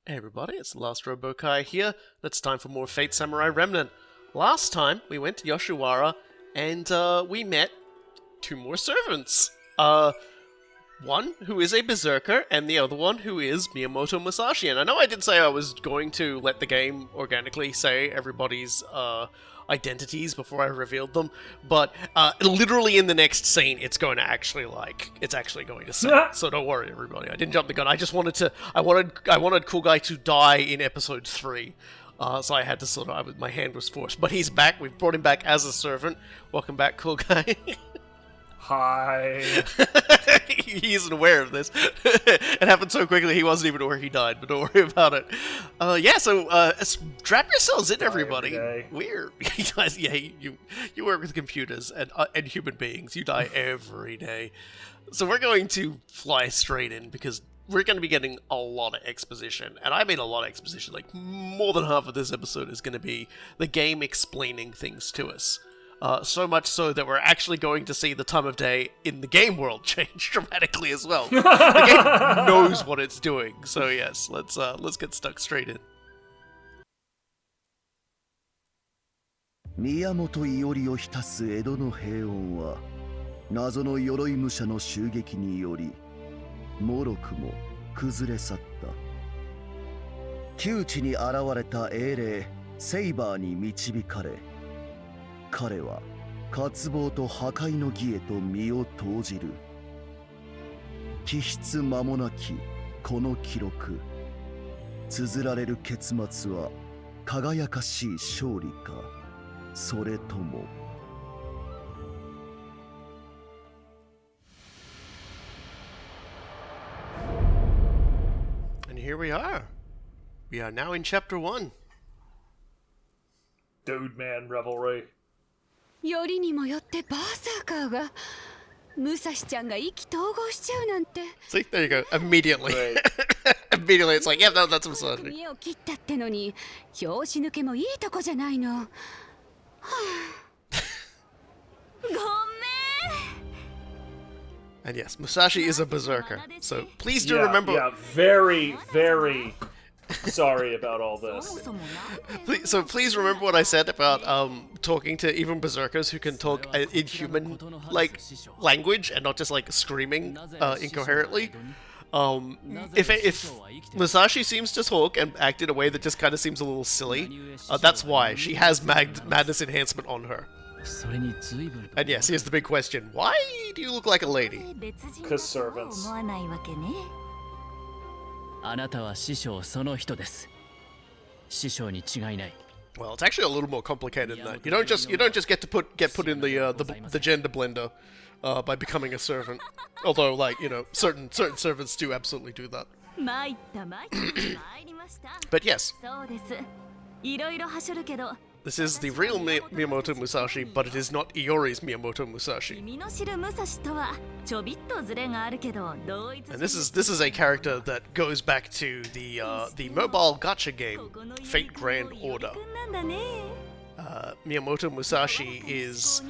Hey everybody, it's the Last Robokai here. It's time for more Fate Samurai Remnant. Last time, we went to Yoshiwara, and we met two more servants. One who is a berserker, and the other one who is Miyamoto Musashi. And I know I did say I was going to let the game organically say everybody's identities before I revealed them, but literally in the next scene, it's actually going to say. So don't worry, everybody. I didn't jump the gun. I just I wanted Cool Guy to die in episode 3. So I had to my hand was forced. But he's back. We've brought him back as a servant. Welcome back, Cool Guy. Hi. He isn't aware of this. It happened so quickly he wasn't even aware he died, but don't worry about it. Strap yourselves in, everybody. Weird. You work with computers and human beings. You die every day. So we're going to fly straight in because we're going to be getting a lot of exposition. And I mean a lot of exposition. Like, more than half of this episode is going to be the game explaining things to us. So much so that we're actually going to see the time of day in the game world change dramatically as well. The game knows what it's doing. So yes, let's get stuck straight in. Miyamoto Iori を浸す江戸の平穏は謎の鎧武者の襲撃によりもろくも崩れ去った。窮地に現れた英霊セイバーに導かれ、彼は渇望と破壊の儀へと身を投じる。気質間もなきこの記録、綴られる結末は輝かしい勝利か、それとも。And here we are. We are now in chapter 1. Dude man Revelry. よりにもよってバーサーカーが武蔵ちゃんが意気投合しちゃうなんて。 See, there you go. Immediately. Immediately, it's like, yeah, that's Musashi. 見を切ったってのに拍子抜けもいいとこじゃないの。はあ、ごめん。 And yes, Musashi is a berserker. So please do remember. Yeah, very, very sorry about all this. So please remember what I said about talking to even berserkers who can talk in human language and not just like screaming incoherently. If Musashi seems to talk and act in a way that just kind of seems a little silly, that's why she has madness enhancement on her. And yes, here's the big question: why do you look like a lady? 'Cause servants. あなたは師匠その人です。師匠に違いない。 Well, it's actually a little more complicated than that. You don't just get to get put in the gender blender by becoming a servant. Although, like, you know, certain servants do absolutely do that. But yes. This is the real Miyamoto Musashi, but it is not Iori's Miyamoto Musashi. And this is a character that goes back to the mobile gacha game, Fate Grand Order. Miyamoto Musashi is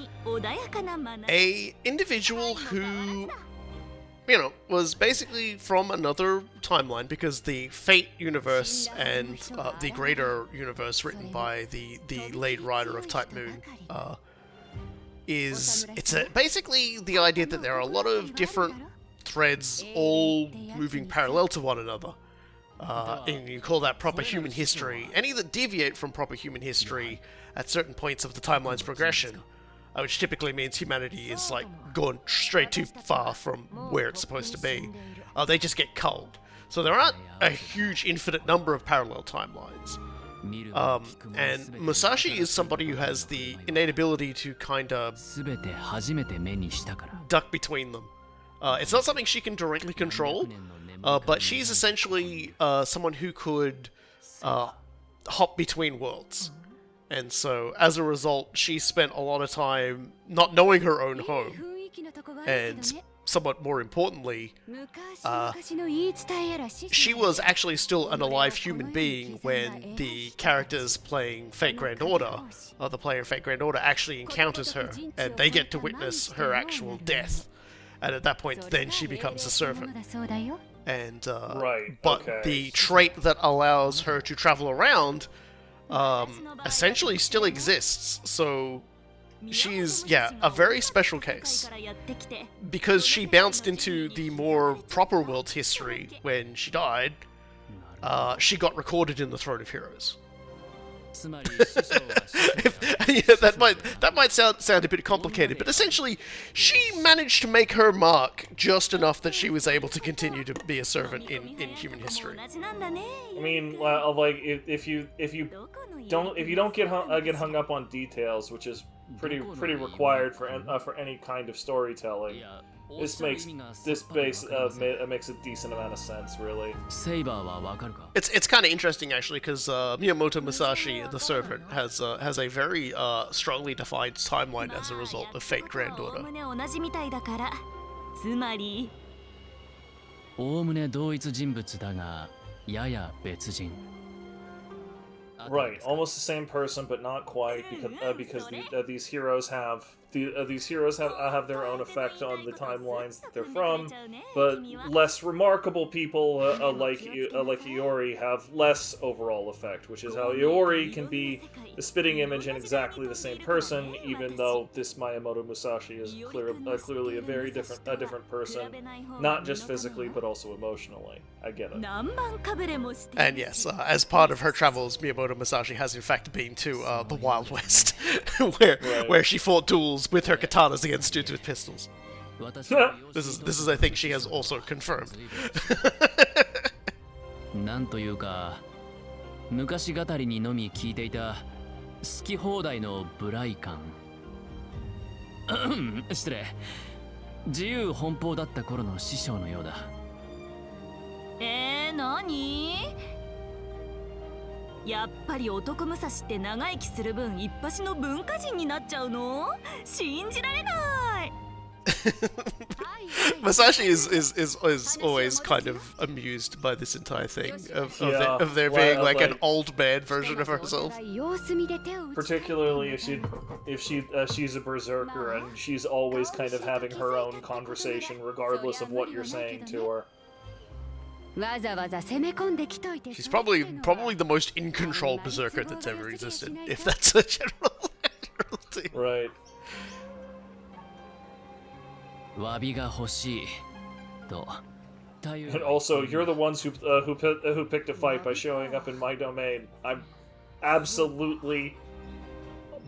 a individual who, you know, was basically from another timeline because the Fate universe and the greater universe written by the late writer of Type Moon basically the idea that there are a lot of different threads all moving parallel to one another. And you call that proper human history. Any that deviate from proper human history at certain points of the timeline's progression, which typically means humanity is like gone straight too far from where it's supposed to be, they just get culled. So there aren't a huge infinite number of parallel timelines. And Musashi is somebody who has the innate ability to kind of duck between them. It's not something she can directly control, but she's essentially someone who could hop between worlds. And so, as a result, she spent a lot of time not knowing her own home. And somewhat more importantly, she was actually still an alive human being when the characters playing Fate Grand Order, the player of Fate Grand Order, actually encounters her, and they get to witness her actual death. And at that point, then she becomes a servant. and Right, but okay. the trait that allows her to travel around essentially still exists. So she's, yeah, a very special case. Because she bounced into the more proper world's history when she died, she got recorded in the Throne of Heroes. つまり師匠は師匠 Yeah, that might sound a bit complicated, but essentially, she managed to make her mark just enough that she was able to continue to be a servant in human history. I mean, like if you don't get hung up on details, which is pretty required for any kind of storytelling. This makes a decent amount of sense, really. セイバーはわかるか It's kind of interesting actually, because Miyamoto Musashi, the servant, has a very strongly defined timeline as a result of Fate Granddaughter. つまりおおむね同一人物だがやや別人 Right, almost the same person, but not quite, because these heroes have their own effect on the timelines that they're from, but less remarkable people like Iori have less overall effect, which is how Iori can be the spitting image and exactly the same person, even though this Miyamoto Musashi is clearly a very different person, not just physically but also emotionally. I get it. And yes, as part of her travels, Miyamoto Musashi has in fact been to the Wild West, where she fought duels with her katanas against dudes with pistols. 私は This is I think she has also confirmed. なんというか昔語りにのみ聞いていた好き放題のブライ感失礼自由奔放だった頃の師匠のようだ何やっぱり男武蔵って長生きする分一発の文化人になっちゃうの信じられない Musashi is always kind of amused by this entire thing of there being like an old man version of herself. Particularly if she's a berserker and she's always kind of having her own conversation regardless of what you're saying to her. She's probably the most in control berserker that's ever existed, if that's a general thing. Right. 詫びが欲しいと And also, you're the ones who picked a fight by showing up in my domain. I'm absolutely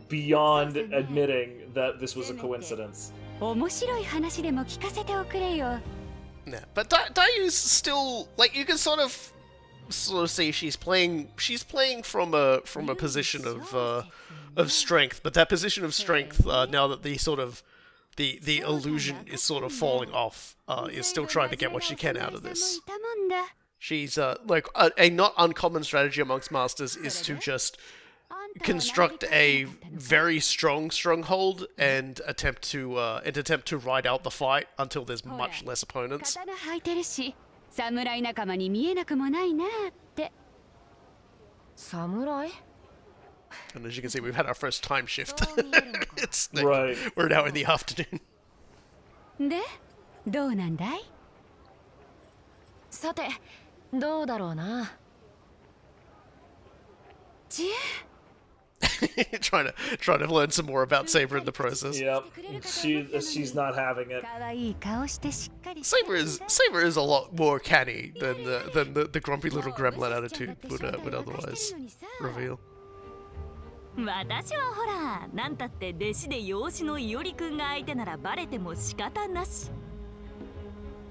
beyond admitting that this was a coincidence. 面白い話でも聞かせておくれよ Yeah, but Dayu's still like you can sort of say she's playing from a position of strength, but that position of strength now that the illusion is sort of falling off, is still trying to get what she can out of this. She's like a not uncommon strategy amongst masters is to just construct a very strong stronghold and attempt to ride out the fight until there's much less opponents. 刀履いてるし侍仲間に見えなくもないなって侍 And as you can see, we've had our first time shift. It's like, Right. We're now in the afternoon. でどうなんだいさてどうだろうな ちえ trying to learn some more about Saber in the process. Yep. She's not having it. 可愛い顔してしっかり Saber is a lot more canny than the grumpy little gremlin attitude would otherwise reveal. 私はほらなんたって弟子で養子のいおりくんが相手ならバレても仕方なし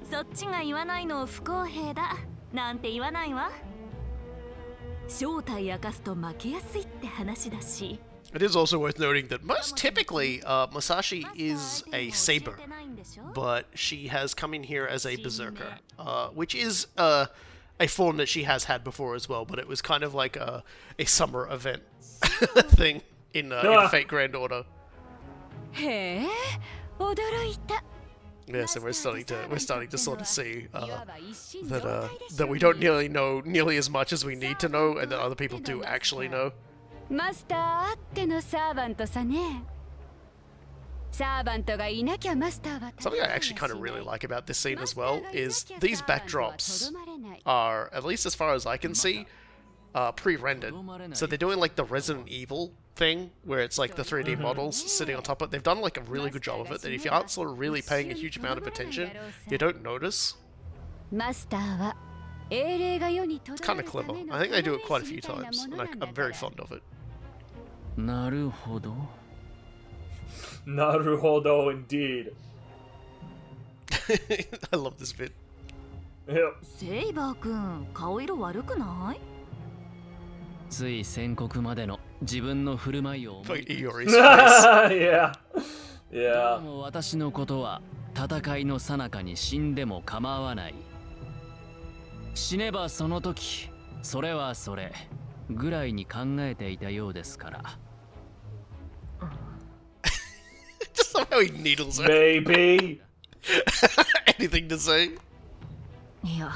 そっちが言わないの不公平だなんて言わないわ正体明かすと負けやすいって話だし It is also worth noting that most typically, Musashi is a Saber, but she has come in here as a Berserker, which is a form that she has had before as well, but it was kind of like a summer event thing in Fate Granddaughter. へえ驚いた Yeah, so we're starting to sort of see that we don't nearly know nearly as much as we need to know, and that other people do actually know. マスターあってのサーバントさね Something I actually kind of really like about this scene as well is these backdrops are, at least as far as I can see, pre-rendered. So they're doing like the Resident Evil thing, where it's like the 3D models sitting on top of it. They've done like a really good job of it, that if you aren't sort of really paying a huge amount of attention, you don't notice. It's kind of clever. I think they do it quite a few times, and I'm very fond of it. Naruhodo indeed. I love this bit. Yep. セイバー君、顔色悪くない？つい宣告までの自分の振る舞いを思い Like Iori's face. Yeah. ど Yeah. うも私のことは戦いの最中に死んでも構わない。死ねばその時、それはそれぐらいに考えていたようですから。Just somehow he needles her. Maybe. Anything to say? いや。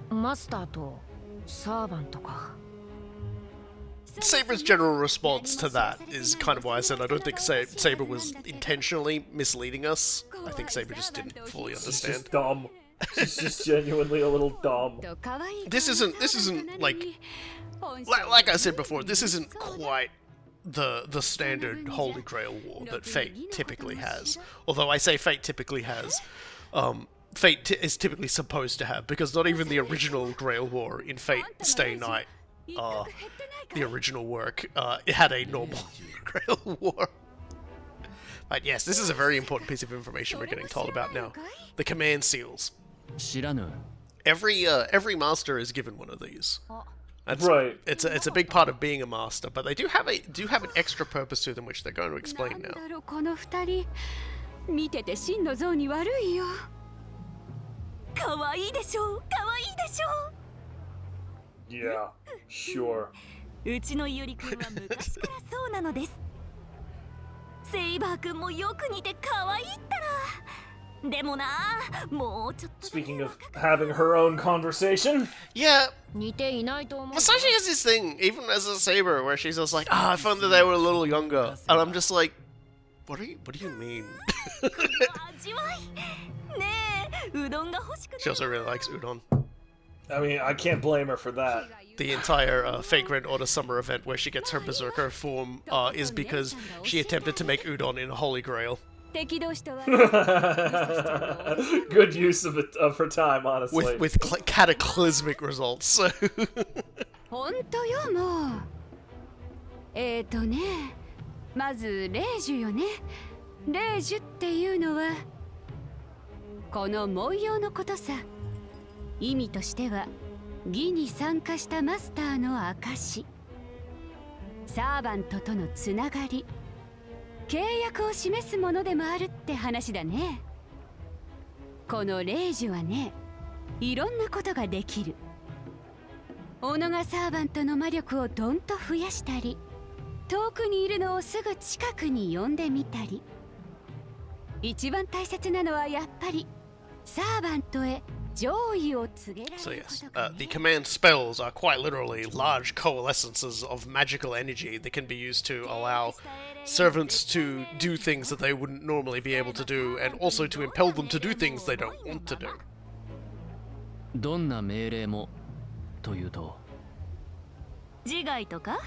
マスターとサーバントか。Saber's general response to that is kind of why I said I don't think Saber was intentionally misleading us. I think Saber just didn't fully She's understand. just dumb. She's just genuinely a little dumb. This isn't like I said before, this isn't quite the standard Holy Grail war that Fate typically has. Although I say Fate typically has, Fate is typically supposed to have, because not even the original Grail War in Fate Stay Night, the original work, it had a normal Grail War. But yes, this is a very important piece of information we're getting told about now. The command seals. 知らぬ。 Every master is given one of these. That's, Right. It's a big part of being a master, but they do have an extra purpose to them, which they're going to explain now. この二人見てて真の像に悪いよ。可愛いでしょ。可愛いでしょ。 Yeah. Sure. うちのイオリ君は昔からそうなのです。セイバー君もよく似て可愛いったら。でもな、もうちょっと。 Speaking of having her own conversation. Yeah, 似ていないと思う。 Musashi has this thing, even as a Saber, where she's just like, I found that they were a little younger. And I'm just like, what do you mean? 味わい。ねえ、うどんが欲しくなる。 She also really likes udon. I mean, I can't blame her for that. The entire Fate Grand Order Summer event where she gets her Berserker form is because she attempted to make udon in a Holy Grail. 敵同士とは Good use of her time, honestly. With cataclysmic results. 本当よもう。ね、まず霊樹よね。霊樹っていうのはこの文様のことさ。意味としては義に参加したマスターの証。サーバントとのつながり。契約を示すものでもあるって話だね。この霊樹はね、いろんなことができる。オノがサーバントの魔力をどんと増やしたり、遠くにいるのをすぐ近くに呼んでみたり。一番大切なのはやっぱりサーバントへ上位を告げら So れるこ yes, とか the ね。 command spells are quite literally large coalescences of magical energy that can be used to allow servants to do things that they wouldn't normally be able to do, and also to impel them to do things they don't want to do. どんな命令もというと。自害とか？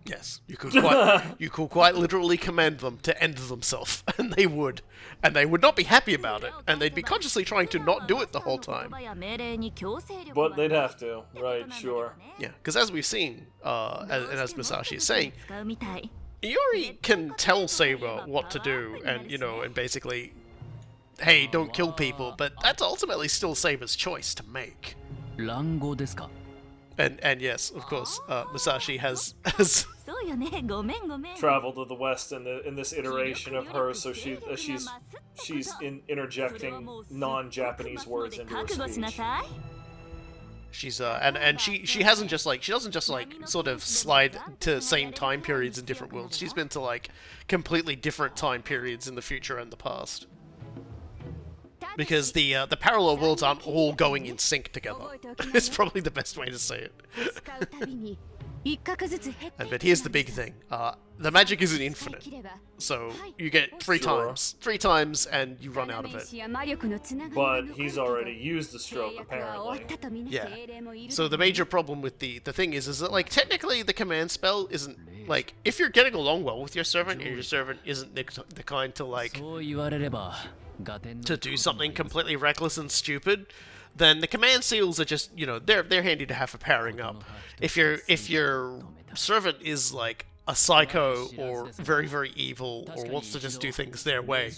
Yes, you could quite literally command them to end themselves, and they would not be happy about it, and they'd be consciously trying to not do it the whole time. But they'd have to, right, sure. Yeah, because as we've seen, and as Musashi is saying, Iori can tell Saber what to do, and and basically, hey, don't kill people, but that's ultimately still Saber's choice to make. 乱語ですか。 And yes, of course, Musashi has そうよね。ごめんごめん。 Traveled to the West in this iteration of her, so she's interjecting non-Japanese words into her 覚悟しな speech. さい。 she's and she hasn't just like she doesn't just like sort of slide to same time periods in different worlds. She's been to like completely different time periods in the future and the past. Because the parallel worlds aren't all going in sync together. It's probably the best way to say it. 使うたびに But here's the big thing. The magic isn't infinite. So you get three times and you run out of it. But he's already used the stroke, apparently. Yeah. So the major problem with the thing is that, like, technically the command spell isn't, like, if you're getting along well with your servant and your servant isn't the kind to, like, to do something completely reckless and stupid, then the command seals are just, you know, they're handy to have for powering up. If your servant is like a psycho or very, very evil or wants to just do things their way,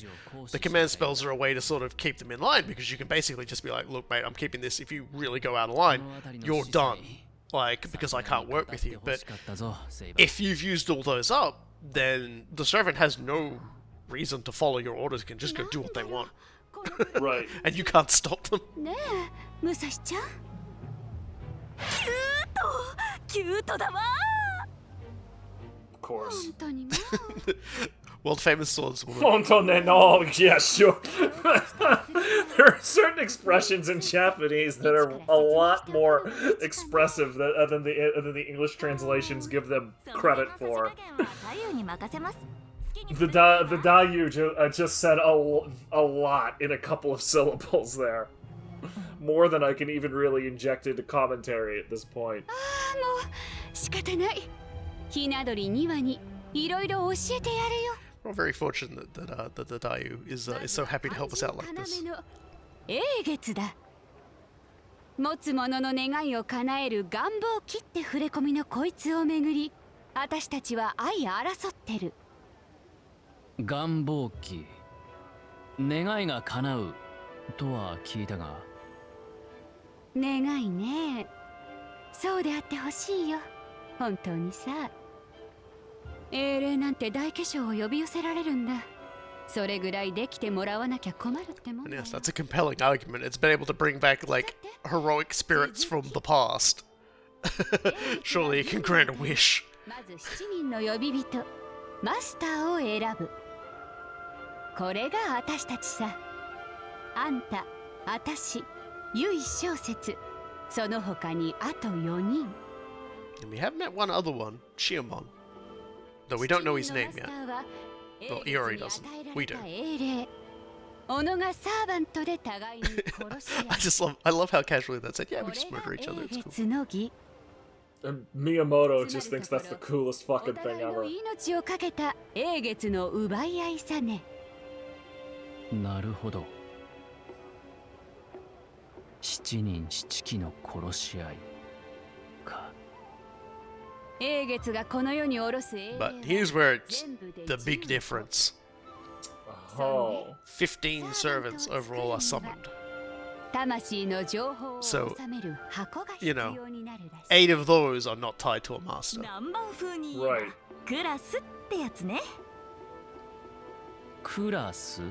the command spells are a way to sort of keep them in line, because you can basically just be like, look, mate, I'm keeping this. If you really go out of line, you're done. Like, because I can't work with you. But if you've used all those up, then the servant has no reason to follow your orders, can just go do what they want. Right. And you can't stop them. Of course. World famous swordswoman. Oh, yeah, sure. There are certain expressions in Japanese that are a lot more expressive than the English translations give them credit for. The Dayu just said a lot in a couple of syllables there. More than I can even really inject into commentary at this point. We're very fortunate that the Dayu is so happy to help us out like this. 持つ者の願いを叶える願望を切って触れ込みのこいつをめぐり、私たちは相争ってる。願望期、願いが叶うとは聞いたが。願いね。そうであってほしいよ。本当にさ。英霊なんて大化粧を呼び寄せられるんだ。それぐらいできてもらわなきゃ困るってもんだ。Yes, that's a compelling argument. It's been able to bring back, like, heroic spirits from the past. Surely it can grant a wish. まず7人の呼び人、マスターを選ぶ。これが私たちさ。あんた、あたし、唯小説。その他にあと4人。And we have met one other one, Shiomon. Though we don't know his name yet. Well, Iori doesn't. We do. I love how casually that said, yeah, we just murder each other, it's cool. And Miyamoto just thinks that's the coolest fucking thing ever. なるほど。7人7機の殺し合いか。 But here's where it's the big difference. Oh. 15 servants overall are summoned. So, you know, 8 of those are not tied to a master. Right. クラス?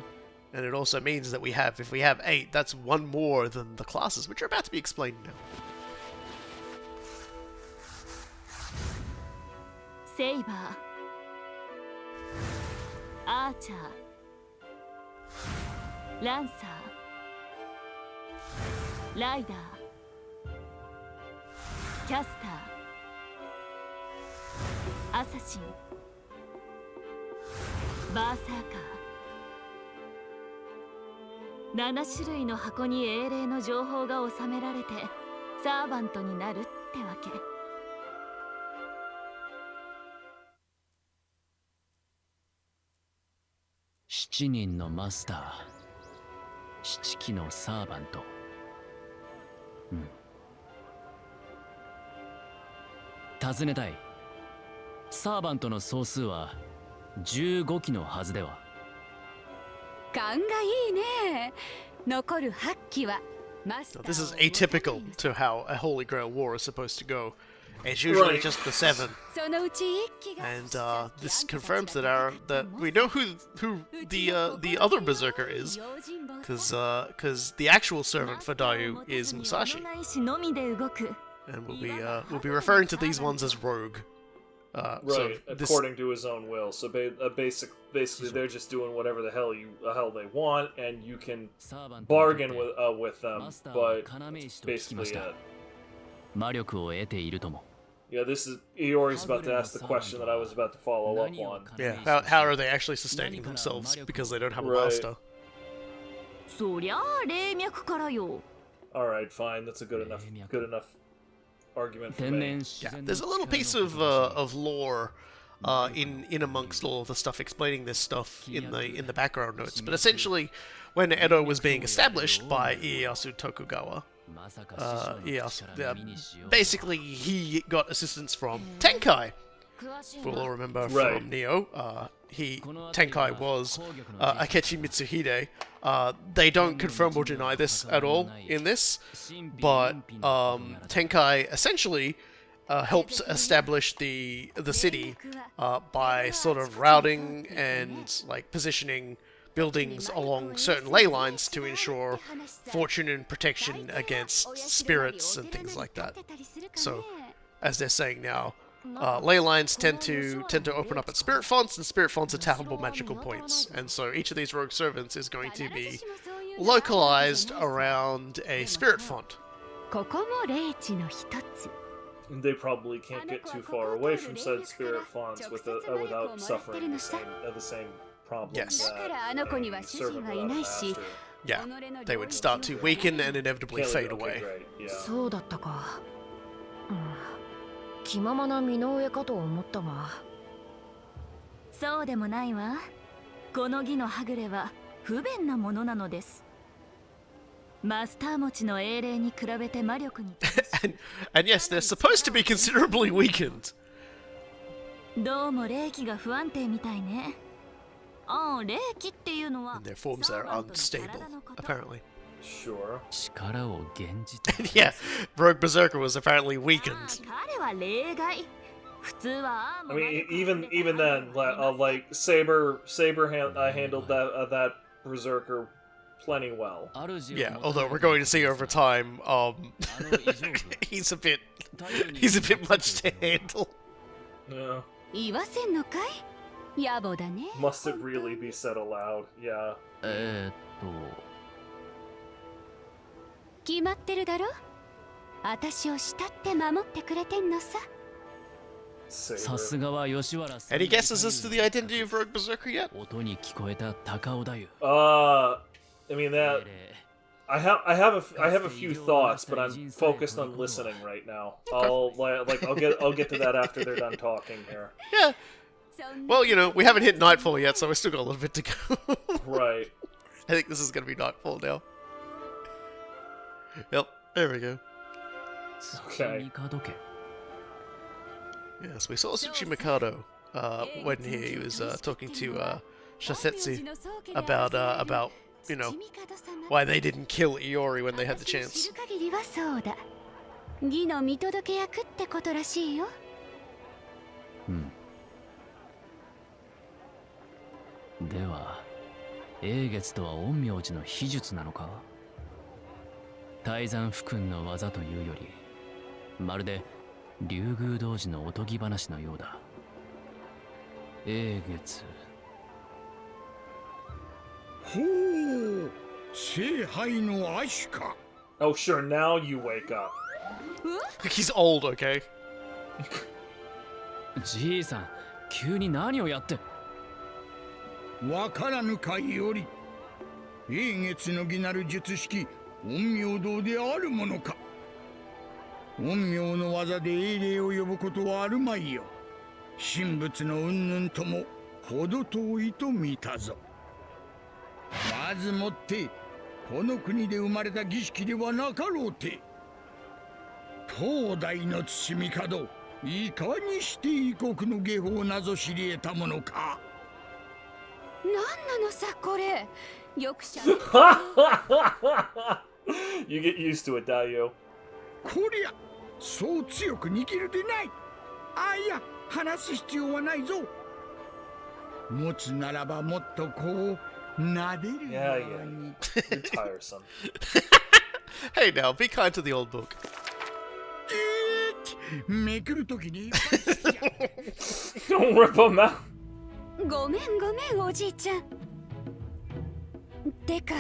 And it also means that if we have 8, that's one more than the classes, which are about to be explained now. Saber, Archer, Lancer, Rider, Caster, Assassin, Berserker. 7種類の箱に英霊の情報が収められてサーバントになるってわけ。7人のマスター、7機のサーバント。尋ねたい。サーバントの総数は15機のはずでは。勘がいいね。残る8機はマスター。 This is atypical to how a Holy Grail war is supposed to go. It's usually just the 7. And this confirms that we know who the other berserker is, because the actual servant for Dayu is Musashi. And we'll be referring to these ones as rogue. Right, so according to his own will. So basically, they're just doing whatever the hell they want, and you can bargain with them. But it's basically it. 魔力を得ているとも。Yeah, this is Iori's about to ask the question that I was about to follow up on. Yeah, how are they actually sustaining themselves because they don't have a master? そりゃあ霊脈からよ。 Alright, fine. That's a good enough argument for me. Yeah, there's a little piece of lore in amongst all of the stuff explaining this stuff in the background notes. But essentially, when Edo was being established by Ieyasu Tokugawa, basically he got assistance from Tenkai. We'll all remember from Neo. Tenkai was Akechi Mitsuhide. They don't confirm or deny this at all in this, but Tenkai essentially helps establish the city by sort of routing and like positioning buildings along certain ley lines to ensure fortune and protection against spirits and things like that. So, as they're saying now, ley lines tend to open up at spirit fonts, and spirit fonts are tappable magical points. And so each of these rogue servants is going to be localized around a spirit font. They probably can't get too far away from said spirit fonts without suffering the same problem. Yes. That servant without a master. Yeah, they would start to weaken and inevitably fade away. Great. Yeah. そうだったか。気ままな身の上かと思ったが。そうでもないわ。この儀のはぐれは不便なものなのです。マスター持ちの英霊に比べて魔力に and yes, they're supposed to be considerably weakened. どうも霊気が不安定みたいね。ああ、霊気っていうのは And their forms are unstable, apparently. Sure. 力を減じて Yeah, Rogue Berserker was apparently weakened. 彼は例外。普通は I mean, even then, like Saber handled that berserker plenty well. Yeah, although we're going to see over time, he's a bit much to handle. Yeah. 言わせんのかい？野暮だね。 Must it really be said aloud? Yeah. 決まってるだろ？私を慕って守ってくれてんのさ。さすがは吉原さん Any guesses as to the identity of Rogue Berserker yet? 音に聞こえた高尾だよ I mean that I have a few thoughts, but I'm focused on listening right now. I'll get to that after they're done talking here. Yeah. Well, you know, we haven't hit nightfall yet, so we still got a little bit to go. Right. I think this is going to be nightfall now. Yep, there we go. Okay. Yes, we saw Tsuchi Mikado when he was talking to Shasetsu about you know why they didn't kill Iori when they had the chance. 義の見届け役ってことらしいよ。では英月とは陰陽師の秘術なのか大山府君の技というよりまるで竜宮童子のおとぎ話のようだ英月ほう聖杯の足か Oh, sure, now you wake up. He's old, okay? じいさん急に何をやってわからぬかより英月の儀なる術式陰陽道であるものか陰陽の技で英霊を呼ぶことはあるまいよ神仏の云々とも程遠いと見たぞまずもってこの国で生まれた儀式ではなかろうて東大の土帝いかにして異国の下法なぞ知り得たものかなんなのさこれよくしゃ You get used to it, Dayo. こりゃそう強く握るでないあいや話す必要はないぞ持つならばもっとこう撫でる Yeah, よう yeah. に You're tiresome. Hey now, be kind to the old book. めくるときに Don't rip them out. ごめんおじいちゃんてか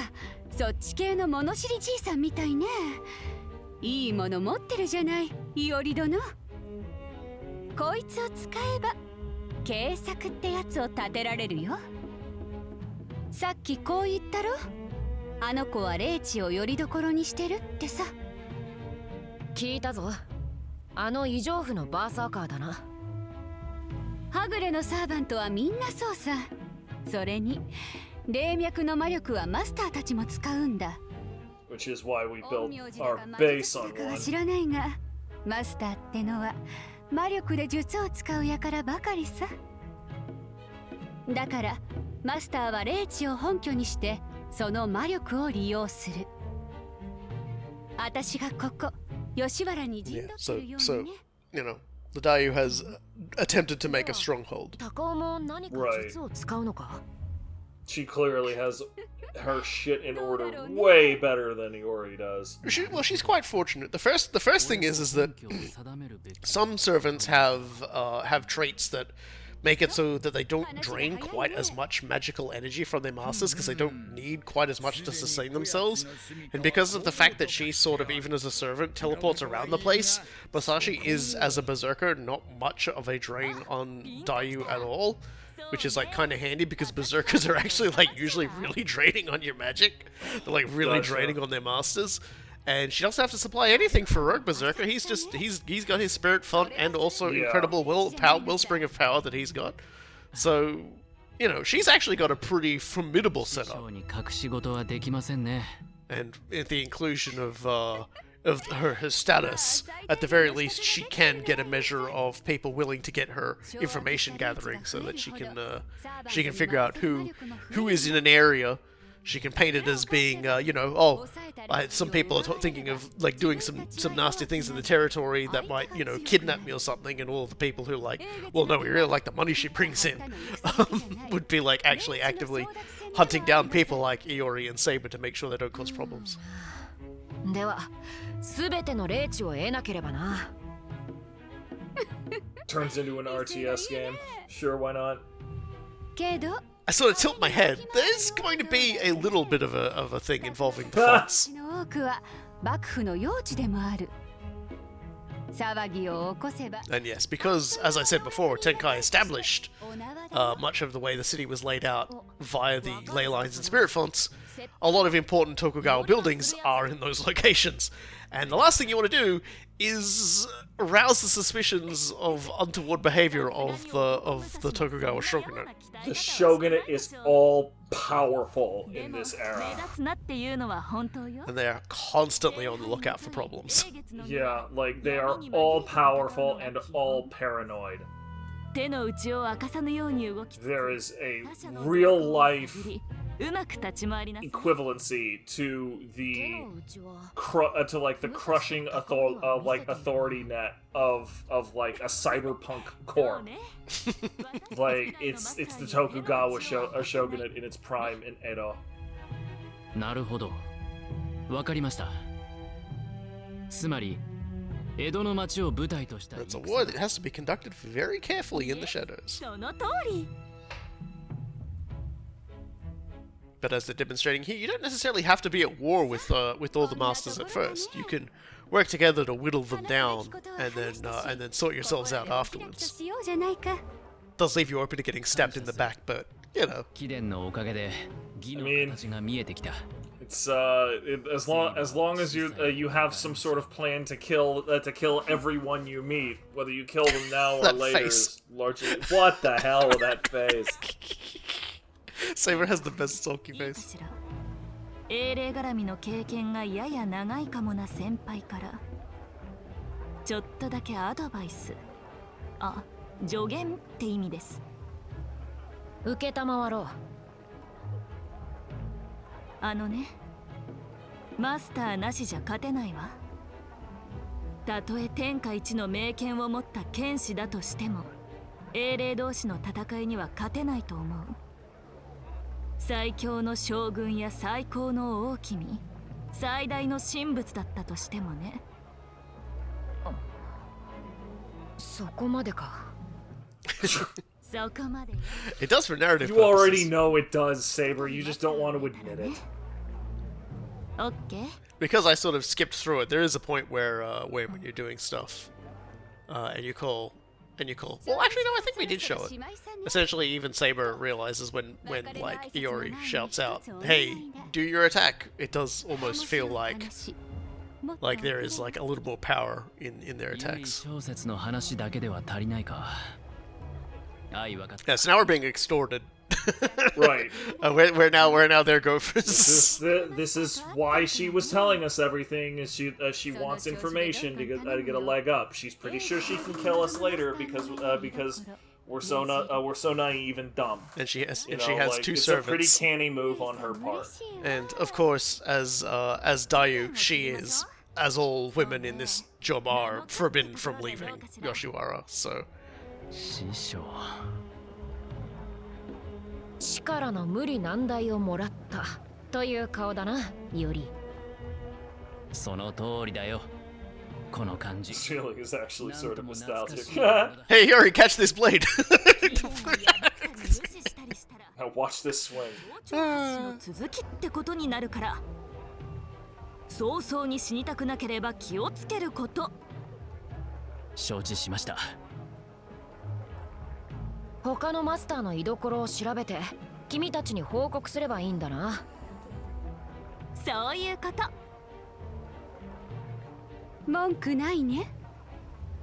そっち系の物知りじいさんみたいねいいもの持ってるじゃないいおり殿こいつを使えば計策ってやつを立てられるよ。さっきこう言ったろ。あの子は霊地を拠り所にしてるってさ。聞いたぞ。あの異常婦のバーサーカーだな。はぐれのサーバントはみんなそうさ。それに霊脈の魔力はマスターたちも使うんだ。Which is why we 陰 built 陽師だ our か魔 base 術 on 師だかは one. 知らないが、マスターってのは魔力で術を使う輩ばかりさ。だからマスターは霊地を本拠にしてその魔力を利用する。私がここ吉原に陣 Yeah, 取ってるよう so にね。 you know, the Dayu has attempted to make a stronghold. 高尾も何か術を使うのか。She clearly has her shit in order way better than Iori does. Well, she's quite fortunate. The first thing is that some servants have traits that make it so that they don't drain quite as much magical energy from their masters because they don't need quite as much to sustain themselves. And because of the fact that she sort of, even as a servant, teleports around the place, Musashi is, as a berserker, not much of a drain on Dayu at all. Which is like kind of handy because berserkers are actually like usually really draining on your magic. They're like really draining on their masters. And she doesn't have to supply anything for Rogue Berserker. He's got his spirit font and also incredible wellspring of power that he's got. So, you know, she's actually got a pretty formidable setup. And with the inclusion of her status, at the very least, she can get a measure of people willing to get her information gathering, so that she can figure out who is in an area. She can paint it as being, you know, some people are thinking of like doing some nasty things in the territory that might, you know, kidnap me or something, and all the people who like, well, no, we really like the money she brings in, would be like actually actively hunting down people like Iori and Saber to make sure they don't cause problems. では、すべての霊地を得なければな。Turns into an RTS game. Sure, why not? けど I sort of tilt my head. There's going to be a little bit of a thing involving the fonts. の多くは幕府の用地でもある。騒ぎを起こせば And yes, because, as I said before, Tenkai established much of the way the city was laid out via the ley lines and spirit fonts, a lot of important Tokugawa buildings are in those locations. And the last thing you want to do is arouse the suspicions of untoward behavior of the Tokugawa shogunate. The shogunate is all powerful in this era. なっていうのは本当よ。 And they are constantly on the lookout for problems. Yeah, like they are all powerful and all paranoid. 手の内を明かさぬように動き There is a real life うまく立ち回りなさい。 equivalency to the うちは to like the crushing authority net of like a cyberpunk そう core. ね Like it's the Tokugawa shogunate in its prime in Edo. なるほど。わかりました。つまり、江戸の町を舞台とした It's a war that has to be conducted very carefully in the shadows. その通り。 But as they're demonstrating here, you don't necessarily have to be at war with all the masters at first. You can work together to whittle them down, and then sort yourselves out afterwards. しようじゃないか。 Does leave you open to getting stabbed in the back, but you know. 貴殿のおかげで義の形が見えてきた。 It's as long as you you have some sort of plan to kill everyone you meet, whether you kill them now or That later. face. Is largely what the hell with that face. Saber has the best sulky いいか face. しら。英霊絡みの経験がやや長いかもな先輩からちょっとだけアドバイス。あ、助言って意味です。受けたまわろう。あのね、マスターなしじゃ勝てないわ。たとえ天下一の名剣を持った剣士だとしても、英霊同士の戦いには勝てないと思う。最強の将軍や最高の王君、最大の神仏だったとしてもね。そこまでか。そこまでよ。 It does for narrative You already purposes. know it does, Saber. You just don't want to admit it. オッケー。 Because I sort of skipped through it, there is a point where when you're doing stuff, and you call and you call. Well, actually, no, I think we did show it. Essentially, even Saber realizes when like, Iori shouts out, hey, do your attack. It does almost feel like there is, like, a little more power in their attacks. Yeah, so now we're being extorted. Right. We're now their gophers. This is why she was telling us everything. Is she wants information to get a leg up. She's pretty sure she can kill us later because we're so naive and dumb. And she has like, two it's servants. It's a pretty canny move on her part. And of course, as Dayu, she is, as all women in this job are, forbidden from leaving Yoshiwara. So. 力の無理難題をもらったという顔だな、イオリ。その通りだよ。この感じ。 This feeling is actually sort of nostalgic. Hey, Iori, catch this blade! Now watch this swing. 続きってことになるから。早々に死にたくなければ気をつけること。承知しました。 他のマスターの居所を調べて君たちに報告すればいいんだな。そういうこと。文句ないね。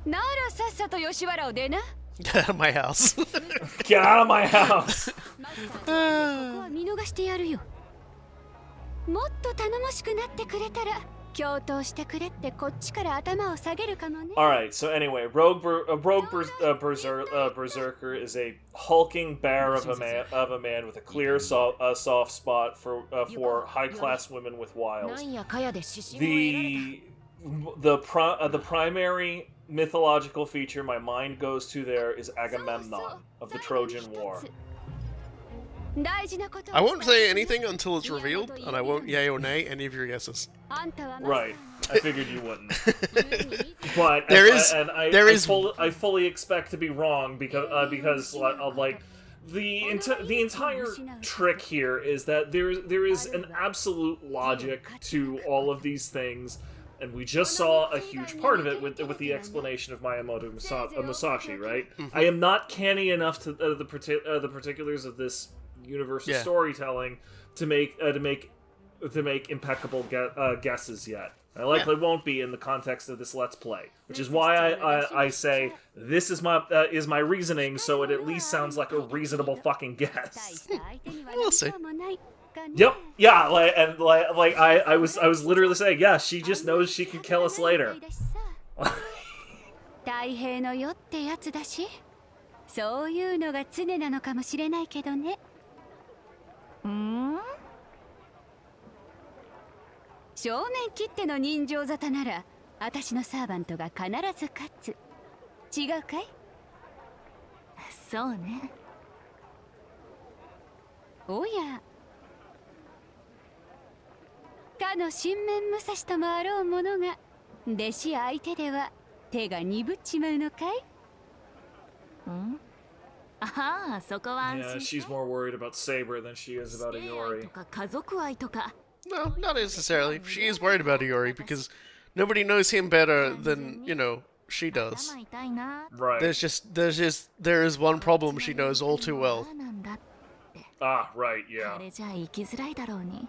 ならさっさと吉原を出な。Get out of my house. Get out of my house. ここは見逃してやるよ。もっと頼もしくなってくれたら。 共闘してくれってこっちから頭を下げるかもね。 Alright, so anyway, Berserker is a hulking bear of a man with a clear soft spot for high-class women with wiles. The primary mythological feature my mind goes to there is Agamemnon of the Trojan War. I won't say anything until it's revealed, and I won't yay or nay any of your guesses. Right. I figured you wouldn't. But I fully expect to be wrong because like the entire trick here is that there is an absolute logic to all of these things. And we just saw a huge part of it with the explanation of Miyamoto Musashi, right? Mm-hmm. I am not canny enough to the particulars of this universal storytelling to make impeccable guesses yet. I likely won't be in the context of this Let's Play, which is why I say this is my reasoning, so it at least sounds like a reasonable fucking guess. We'll see. Yep. Yeah. I was literally saying, yeah, she just knows she can kill us later. 大平の世ってやつだし、そういうのが常なのかもしれないけどね。正面切っての人情沙汰なら、私のサーバントが必ず勝つ。違うかい？そうね。おや。かの新面武蔵ともあろう者が弟子相手では手が鈍っちまうのかい？ああ、そこは安心。 Yeah, she's more worried about Saber than she is about Iori. 家族愛とか。 No, not necessarily. She is worried about Iori because nobody knows him better than, she does. Right. There is one problem she knows all too well. Ah, right, yeah. あれじゃ生きづらいだろうに。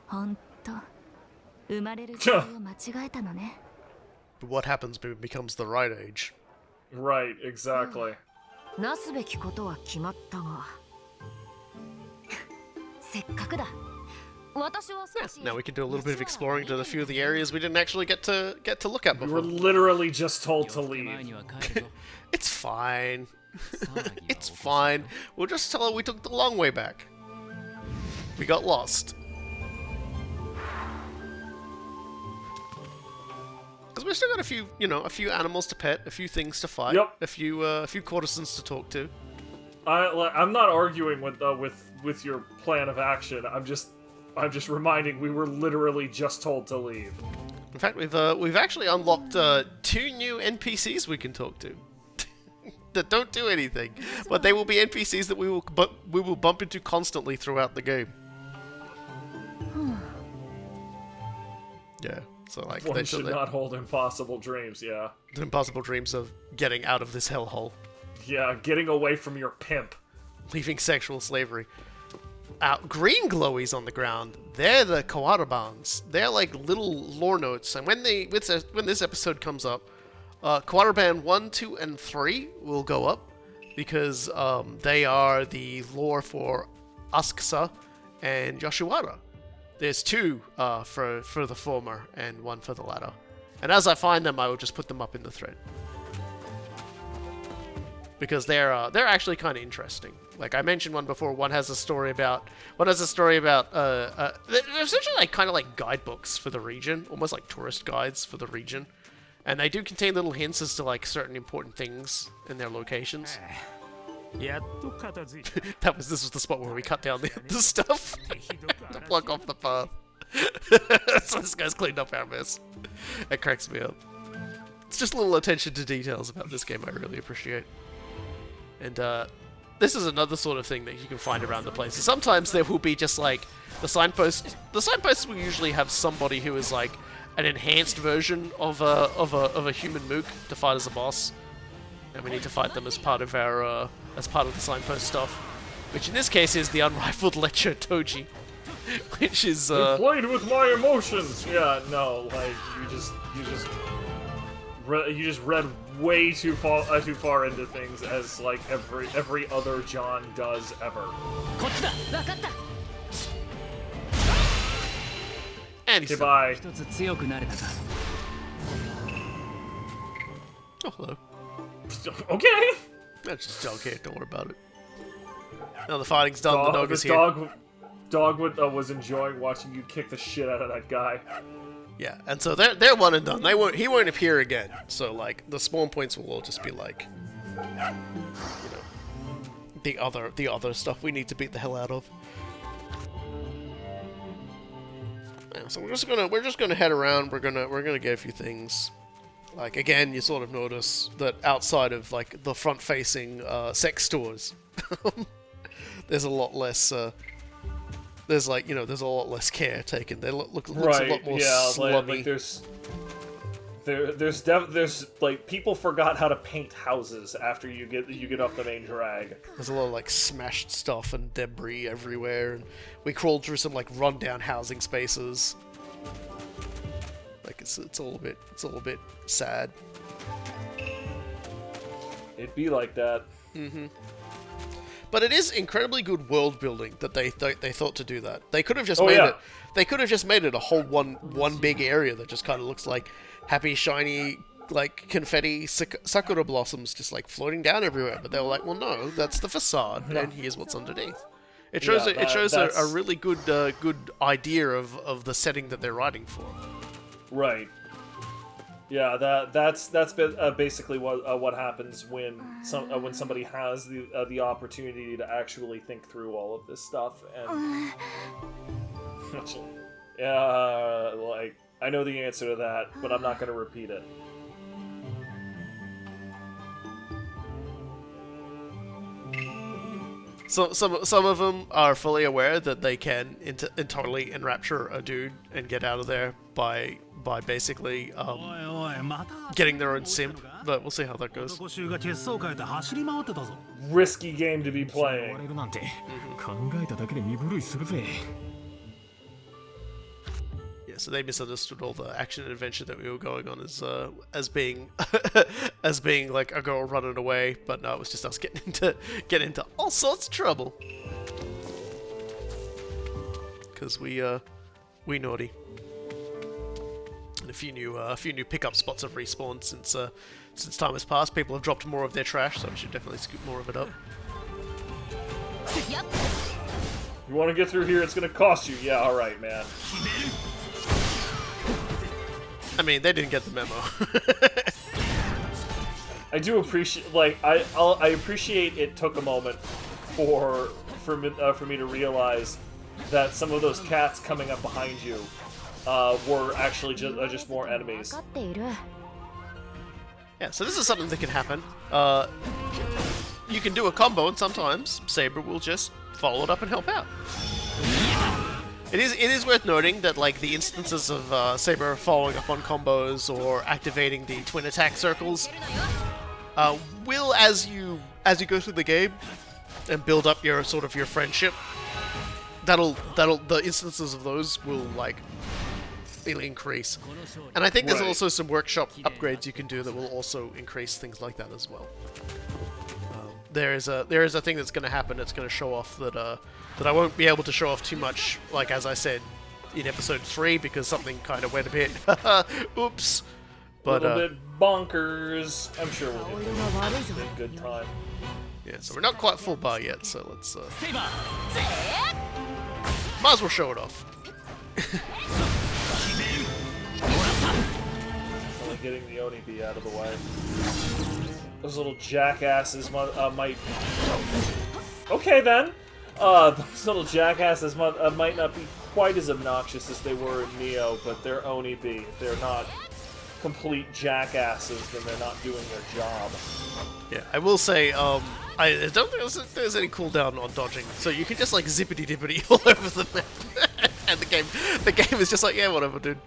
ほんと、生まれる時代を間違えたのね。What happens becomes the right age. Right, exactly. なすべきことは決まったが、せっかくだ。私は少し。 Now we can do a little bit of exploring to a few of the areas we didn't actually get to look at We before. were literally just told to leave. It's fine. It's fine. We'll just tell her we took the long way back. We got lost. Because we've still got a few animals to pet, a few things to fight, Yep. a few courtesans to talk to. I'm not arguing with your plan of action. I'm just reminding we were literally just told to leave. In fact, we've actually unlocked 2 new NPCs we can talk to. That don't do anything, but they will be NPCs that we will bump into constantly throughout the game. Yeah. So like One should they not hold impossible dreams. Yeah. the impossible dreams of getting out of this hellhole, Yeah, getting away from your pimp. leaving sexual slavery. Green glowies on the ground. They're the Kawarabans. They're like little lore notes, and when this episode comes up, Kawaraban 1, 2, and 3 will go up because they are the lore for Asakusa and Yoshiwara. There's 2 for the former and 1 for the latter. And as I find them, I will just put them up in the thread because they're actually kind of interesting. Like I mentioned one before, one has a story about they're essentially like kind of like guidebooks for the region, almost like tourist guides for the region, and they do contain little hints as to like certain important things in their locations. This was the spot where we cut down the stuff to block off the path. So this guy's cleaned up our mess. It cracks me up. It's just a little attention to details about this game I really appreciate. And this is another sort of thing that you can find around the place. Sometimes there will be just like the signposts. The signposts will usually have somebody who is like an enhanced version of a human mook to fight as a boss, and we need to fight them as part of our the signpost stuff, which in this case is the unrivaled Lecture Toji, which is You played with my emotions. Yeah, no, like you just read way too far into things, as like every other John does ever. And he's Okay, bye. Oh, hello. Okay. That's just okay. Don't worry about it. Now the fighting's done. The dog is here. Dog was enjoying watching you kick the shit out of that guy. Yeah, and so they're one and done. He won't appear again. So like the spawn points will all just be like, the other stuff we need to beat the hell out of. Yeah, so we're just gonna head around. We're gonna get a few things. Like again, you sort of notice that outside of like the front-facing sex stores, there's a lot less. There's a lot less care taken. They looks a lot more slummy. Like there's like people forgot how to paint houses after you get off the main drag. There's a lot of like smashed stuff and debris everywhere, and we crawled through some like rundown housing spaces. Like it's a little bit sad. It'd be like that. Mm-hmm. But it is incredibly good world building that they thought to do that. They could have just made it. They could have just made it a whole one big area that just kind of looks like happy, shiny, like confetti sakura blossoms just like floating down everywhere. But they were like, well, no, that's the facade, and here's what's underneath. It shows a really good idea of the setting that they're writing for. Right. Yeah, that's basically what happens when somebody has the opportunity to actually think through all of this stuff, and yeah, like I know the answer to that, but I'm not going to repeat it. So some of them are fully aware that they can totally enrapture a dude and get out of there by basically getting their own simp, but we'll see how that goes. Risky game to be playing. Yeah, so they misunderstood all the action and adventure that we were going on as being as being like a girl running away, but no, it was just us getting into all sorts of trouble because we naughty. And a few new pickup spots have respawned since time has passed. People have dropped more of their trash, so we should definitely scoop more of it up. You want to get through here? It's going to cost you. Yeah, all right, man. I mean, they didn't get the memo. I do appreciate, like, I appreciate it took a moment for me to realize that some of those cats coming up behind you were actually just more enemies. Yeah, so this is something that can happen. You can do a combo, and sometimes Saber will just follow it up and help out. It is worth noting that like the instances of Saber following up on combos or activating the twin attack circles will as you go through the game and build up your sort of your friendship. The instances of those will like really increase. And I think there's also some workshop upgrades you can do that will also increase things like that as well. There is a thing that's going to happen that's going to show off that that I won't be able to show off too much, like as I said in episode 3, because something kind of went a bit oops. But a little bit bonkers. I'm sure we'll have a good time. Yeah, so we're not quite full bar yet, so let's might as well show it off. Only getting the Oni out of the way. Those little jackasses might... Okay then! Those little jackasses might not be quite as obnoxious as they were in Neo, but they're Oni. If they're not complete jackasses, then they're not doing their job. Yeah, I will say, I don't think there's any cooldown on dodging, so you can just like zippity-dippity all over the map, and the game is just like, yeah, whatever, dude.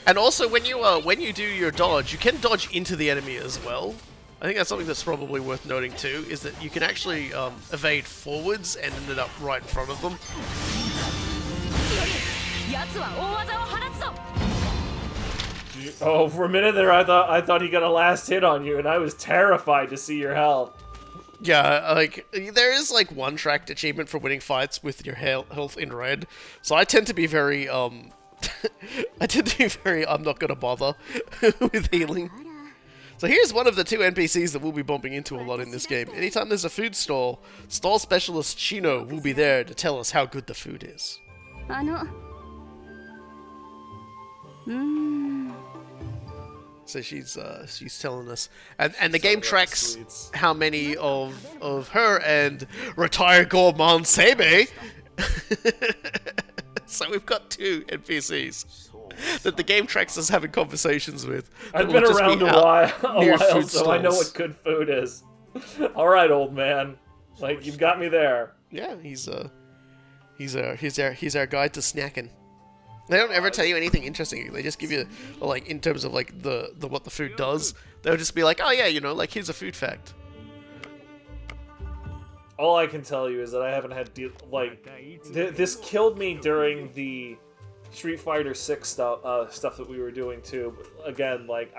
And also, when you do your dodge, you can dodge into the enemy as well. I think that's something that's probably worth noting too, is that you can actually evade forwards and end up right in front of them. Oh, for a minute there, I thought he got a last hit on you, and I was terrified to see your health. Yeah, like, there is, like, one tracked achievement for winning fights with your health in red, so I tend to be very, I'm not gonna bother with healing. So here's one of the 2 NPCs that we'll be bumping into a lot in this game. Anytime there's a food stall, stall specialist Shino will be there to tell us how good the food is. So she's telling us, and the game tracks how many of her and retired gourmand Saber. So we've got 2 NPCs that the game tracks us having conversations with. I've been around a while, so I know what good food is. All right, old man, like you've got me there. Yeah, he's our guide to snacking. They don't ever tell you anything interesting. They just give you, like, in terms of like the what the food does. They'll just be like, oh yeah, you know, like here's a food fact. All I can tell you is that I haven't had this killed me during the Street Fighter 6 stuff that we were doing too. But again, like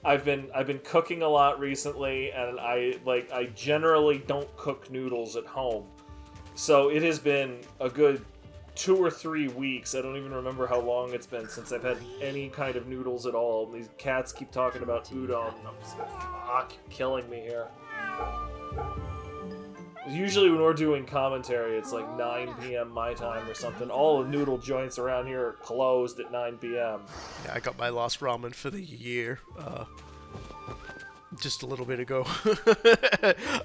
I've been cooking a lot recently, and I generally don't cook noodles at home. So it has been a good 2 or 3 weeks. I don't even remember how long it's been since I've had any kind of noodles at all. And these cats keep talking about udon, and I'm just like, fuck, you're killing me here. Usually when we're doing commentary, it's like 9 p.m. my time or something. All the noodle joints around here are closed at 9 p.m. Yeah, I got my last ramen for the year, just a little bit ago.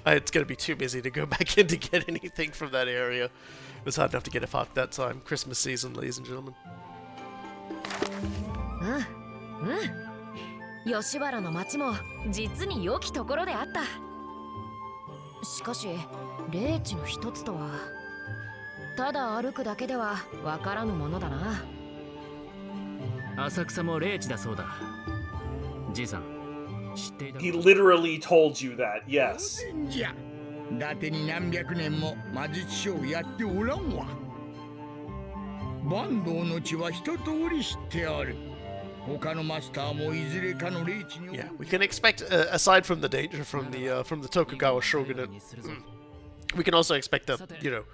It's gonna be too busy to go back in to get anything from that area. It was hard enough to get a fuck that time. Christmas season, ladies and gentlemen. 吉原の町も実に良きところであった。しかし霊地の一つとはただ歩くだけではわからぬものだな。浅草も霊地だそうだ。じいさん、知っていた。 He literally told you that, yes. じゃ、伊達に何百年も魔術師をやっておらんわ。坂東の地は一通り知ってある。 Yeah, we can expect, aside from the danger from the Tokugawa shogunate, we can also expect that, you know,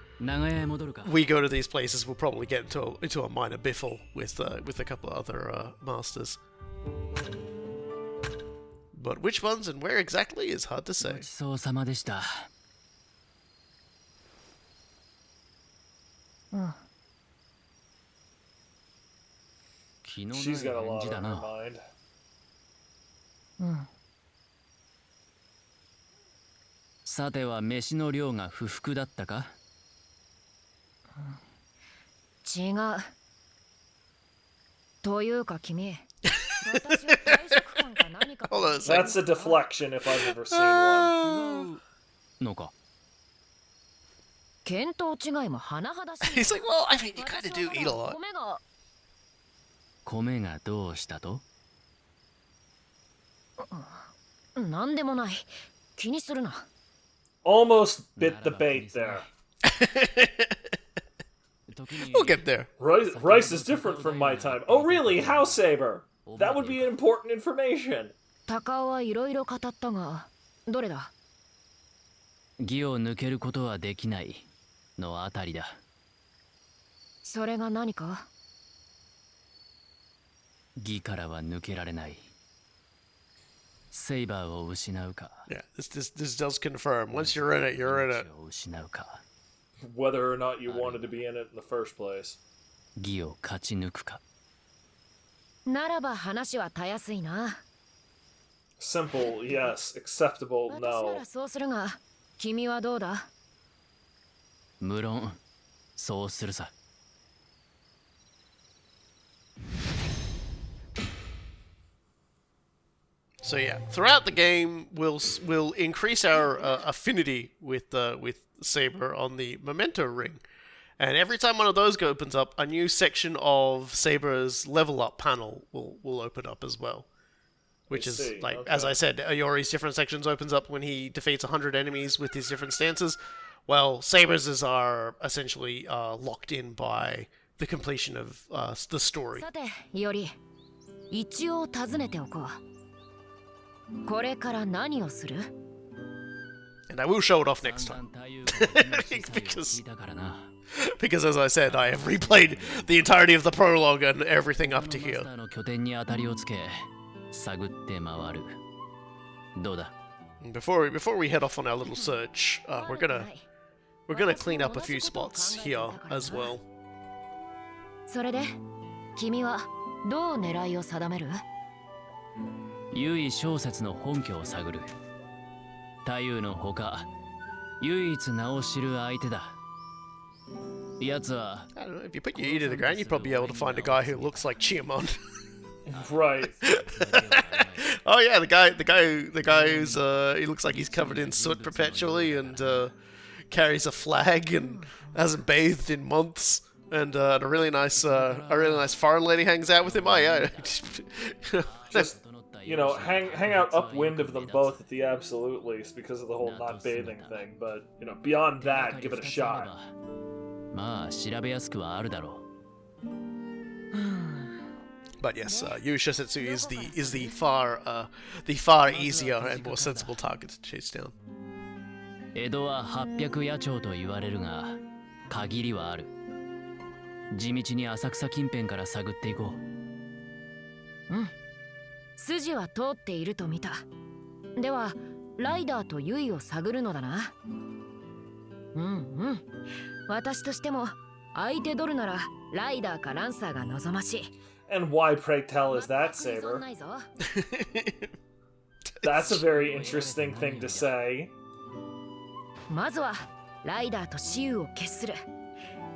we go to these places, we'll probably get into a minor biffle with a couple of other masters. But which ones and where exactly is hard to say. She's got a lot on her mind. さては飯の量が不服だったか？違う。というか君、私は退職官か何か。That's a deflection if I've ever seen one. のか。見当違いも甚だしい。 He's like, well, I mean, you kind of do eat a lot. 米が米がどうしたと？なんでもない。気にするな。 Almost bit the bait there. We'll get there. Rice is different from my time. Oh, really? How, Saber? That would be important information. 高尾はいろいろ語ったが、どれだ？義を抜けることはできないのあたりだ。それが何か？義からは抜けられない。セイバーを失うか。Yeah, this does confirm. Once you're in it, you're in it. 命を失うか。Whether or not you wanted to be in it in the first place. 義を勝ち抜くか。ならば話はたやすいな。Simple, yes. Acceptable, 私な no. らそうするが、君はどうだ？無論、そうするさ。So yeah, throughout the game, we'll increase our affinity with Saber on the Memento ring, and every time one of those opens up, a new section of Saber's level up panel will open up as well. Which is like, as I said, Iori's different sections opens up when he defeats 100 enemies with his different stances. Well, Saber's are essentially locked in by the completion of the story. さて、イオリ、一応尋ねておこう。これから何をする？ And I will show it off next time. Because as I said, I have replayed the entirety of the prologue and everything up to here. の拠点に当たりをつけ、探って回る。どうだ？ And before we head off on our little search, we're gonna clean up a few spots here as well. それで、君はどう狙いを定める？唯小説の本拠を探る。太夫のほか、唯一名を知る相手だ。奴は I don't know, if you put your ear to the ground, you'd probably be able to find a guy who looks like Chiamon. Right. Oh yeah, the guy who's he looks like he's covered in soot perpetually and carries a flag and hasn't bathed in months. And a really nice foreign lady hangs out with him. Oh yeah, Just, you know, hang out upwind of them both at the absolute least because of the whole not bathing thing. But, you know, beyond that, give it a shot. まあ調べやすくはあるだろう。But yes, Yu Shisetsu is the far easier and more sensible target to chase down. 江戸は800野鳥と言われるが、限りはある。地道に浅草近辺から探っていこう。うん。筋は通っていると見た。では、ライダーとユイを探るのだな。うんうん。私としても、相手取るなら、ライダーかランサーが望ましい。And why, pray tell, is that, Saber? That's a very interesting thing to say. まずは、ライダーとシウを決する。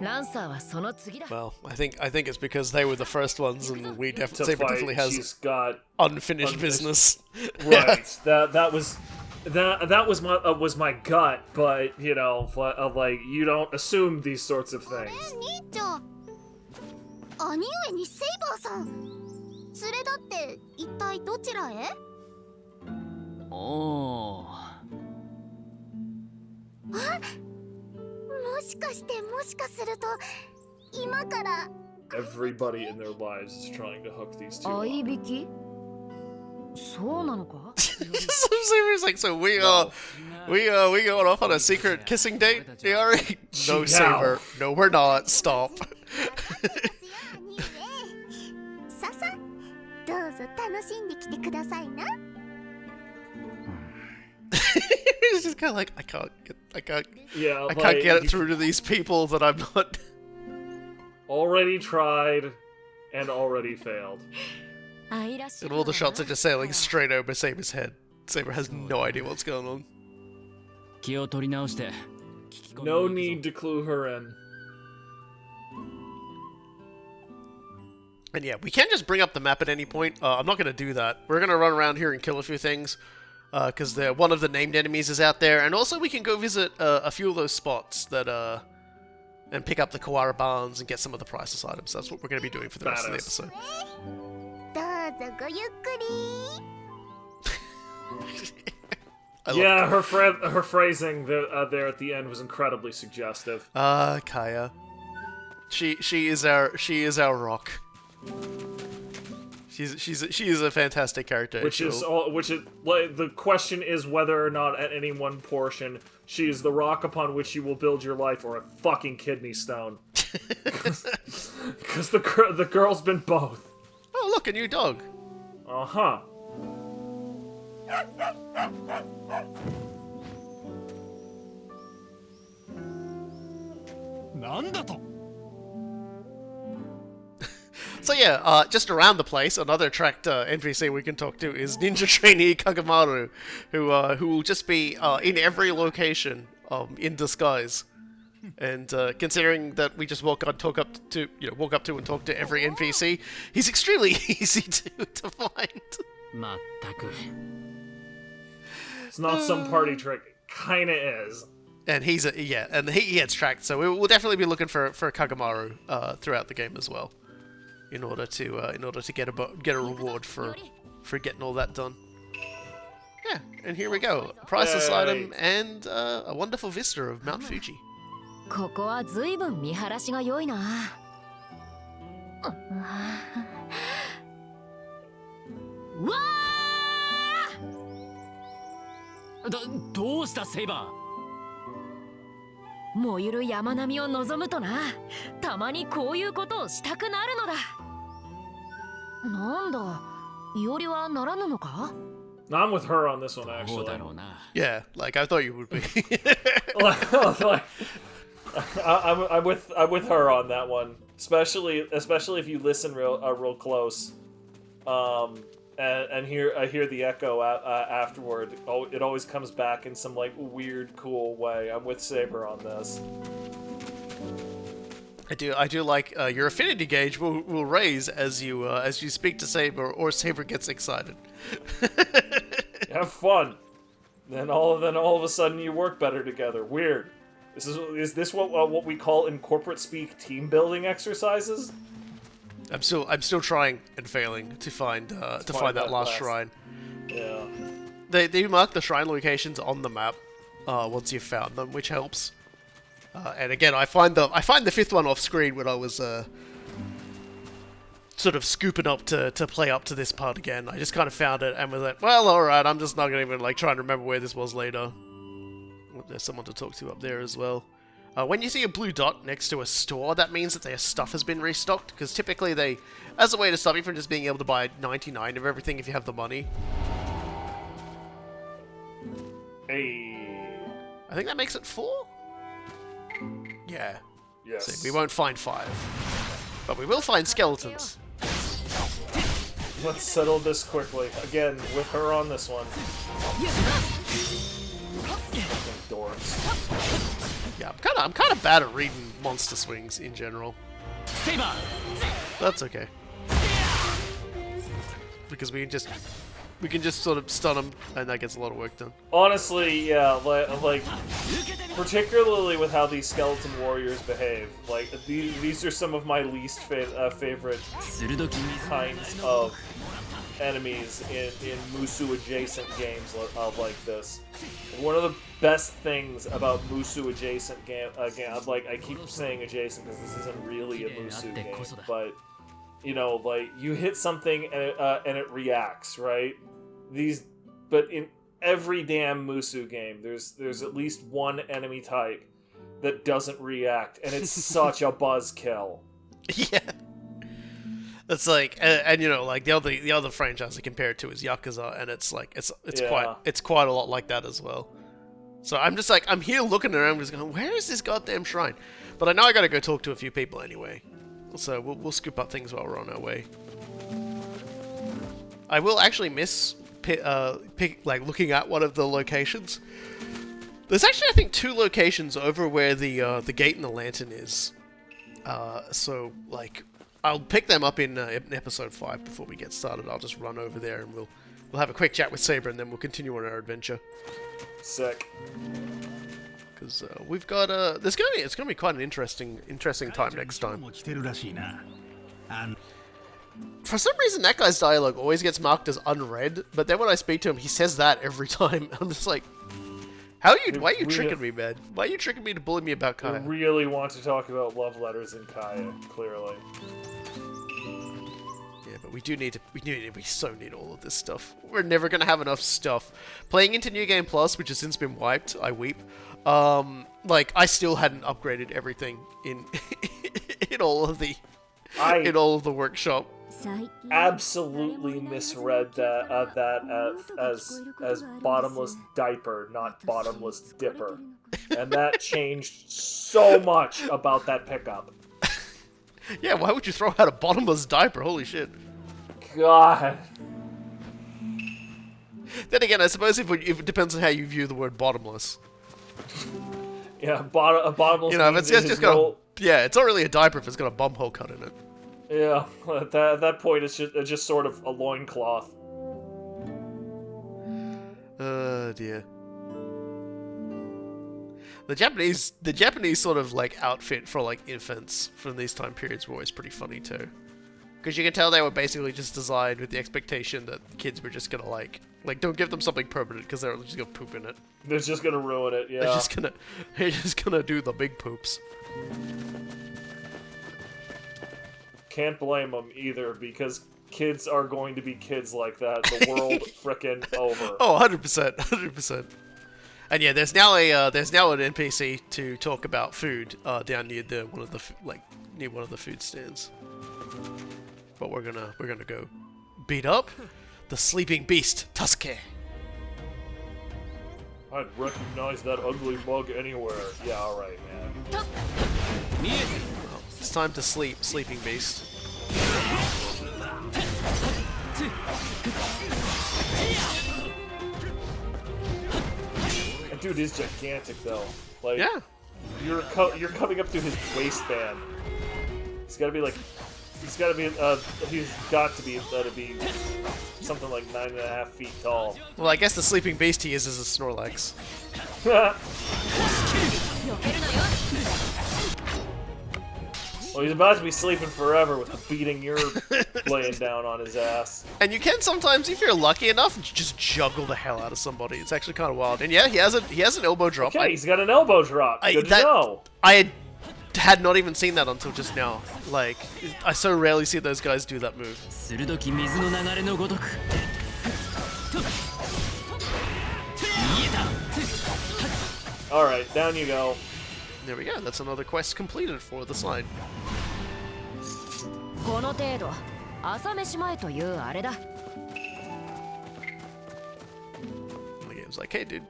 ランサーはその次だ。 Well, I think it's because they were the first ones, and we To Saber fight, definitely has she's got unfinished business. right. That was my gut, but you know, like you don't assume these sorts of things. 兄ちゃん、兄上にセイバーさん。連れだって一体どちらへ？おお。あ、もしかすると今から。 Everybody in their lives is trying to hook these two 相 up. 引き？そうなのか？ So Saber's like, so we going off on a secret kissing date, Iori? No, Saber. No, we're not. Stop. 兄上、ささ、どうぞ楽しんできてくださいな。 He's just kind of like, I can't Yeah, I like, can't get it through to these people that I'm not. Already tried and already failed. And all the shots are just sailing straight over Saber's head. Saber has no idea what's going on. 気を取り直して。 No need to clue her in. And yeah, we can just bring up the map at any point. I'm not going to do that. We're going to run around here and kill a few things. because one of the named enemies is out there, and also we can go visit a few of those spots that and pick up the Kawara Barns and get some of the priceless items. That's what we're going to be doing for the rest of the episode. どうぞごゆっくり Yeah, her phrasing there at the end was incredibly suggestive. Kaya. She is our rock. She is a fantastic character. Like, the question is whether or not at any one portion she is the rock upon which you will build your life or a fucking kidney stone. Because the girl's been both. Oh, look, a new dog. Uh-huh. So yeah, just around the place, another attract NPC we can talk to is Ninja Trainee Kagamaru, who will just be in every location in disguise. And considering that we just walk up to and talk to every NPC, he's extremely easy to find. まったく It's not some party trick. It kinda is. And he gets tracked, so we'll definitely be looking for Kagamaru throughout the game as well, in order to get a reward for getting all that done. Yeah, and here we go, priceless item and a wonderful vista of Mount Fuji. ここは随分見晴らしが良いな。わあ！どうしたセイバー？燃ゆる山並みを望むとな、たまにこういうことをしたくなるのだ。なんだ、いおりはならぬのか？ I'm with her on this one, そう actually. だろうな。 Yeah, like I thought you would be. I'm with her on that one, especially if you listen real close, and I hear the echo afterward. Oh, it always comes back in some like weird, cool way. I'm with Saber on this. I do like your affinity gauge will raise as you speak to Saber or Saber gets excited. Have fun. Then all of a sudden you work better together. Weird. Is this what we call in corporate speak team building exercises? I'm still trying and failing to find that last shrine. Yeah. They mark the shrine locations on the map once you've found them, which helps. And again, I find the fifth one off screen when I was sort of scooping up to play up to this part again. I just kind of found it and was like, well, alright, I'm just not gonna even like try and remember where this was later. There's someone to talk to up there as well. When you see a blue dot next to a store, that means that their stuff has been restocked, because typically they, as a way to stop you from just being able to buy 99 of everything if you have the money. Hey. I think that makes it 4? Yeah. Yes. So we won't find 5. But we will find skeletons. Let's settle this quickly. Again, with her on this one. Dorks. Yeah, I'm kind of bad at reading monster swings in general. Saber! That's okay. Because we can just sort of stun them, and that gets a lot of work done. Honestly, yeah, like particularly with how these skeleton warriors behave. Like these are some of my least favorite kinds of enemies in Musu adjacent games like this. One of the best things about Musu adjacent game, like I keep saying adjacent because this isn't really a Musu game, but you know, like you hit something and it reacts, right? But in every damn Musu game, there's at least one enemy type that doesn't react, and it's such a buzzkill. Yeah. It's like, and you know, like the other franchise I compare it to is Yakuza, and it's like it's quite a lot like that as well. So I'm just like, I'm here looking around, just going, where is this goddamn shrine? But I know I gotta go talk to a few people anyway, so we'll scoop up things while we're on our way. I will actually miss like looking at one of the locations. There's actually, I think, 2 locations over where the gate and the lantern is. So like, I'll pick them up in episode 5 before we get started. I'll just run over there and we'll we'll have a quick chat with Saber, and then we'll continue on our adventure. Sick. Because we've got it's gonna be quite an interesting time next time. For some reason, that guy's dialogue always gets marked as unread, but then when I speak to him, he says that every time. I'm just like, why are you tricking me, man? Why are you tricking me to bully me about Kaya? We really want to talk about love letters in Kaya, clearly. Yeah, but we so need all of this stuff. We're never gonna have enough stuff. Playing into New Game Plus, which has since been wiped, I weep. Like, I still hadn't upgraded everything in in all of the workshop. Absolutely misread that as bottomless diaper, not bottomless dipper, and that changed so much about that pickup. Yeah, why would you throw out a bottomless diaper? Holy shit! God. Then again, I suppose if it depends on how you view the word bottomless. Yeah, a bottomless. You know, if it's not really a diaper if it's got a bum hole cut in it. Yeah, at that point, it's just sort of a loincloth. Oh dear. The Japanese sort of like outfit for like infants from these time periods were always pretty funny too, because you can tell they were basically just designed with the expectation that kids were just gonna like don't give them something permanent because they're just gonna poop in it. They're just gonna ruin it. Yeah. They're just gonna do the big poops. Can't blame them either, because kids are going to be kids like that. The world frickin' over. Oh, 100%. And yeah, there's now an NPC to talk about food down near one of the food stands. But we're gonna go beat up the sleeping beast Tuske. I'd recognize that ugly bug anywhere. Yeah, all right, man. Well, it's time to sleep, sleeping beast. That dude is gigantic, though. Like, yeah, you're coming up to his waistband. He's got to be something like 9.5 feet tall. Well, I guess the sleeping beast he is a Snorlax. Well, he's about to be sleeping forever with the beating you're laying down on his ass. And you can sometimes, if you're lucky enough, just juggle the hell out of somebody. It's actually kind of wild. And yeah, he has an elbow drop. Okay, he's got an elbow drop. Good to know. I had not even seen that until just now. Like, I so rarely see those guys do that move. Alright, down you go. There we go, that's another quest completed for the slide. The game's like, hey dude,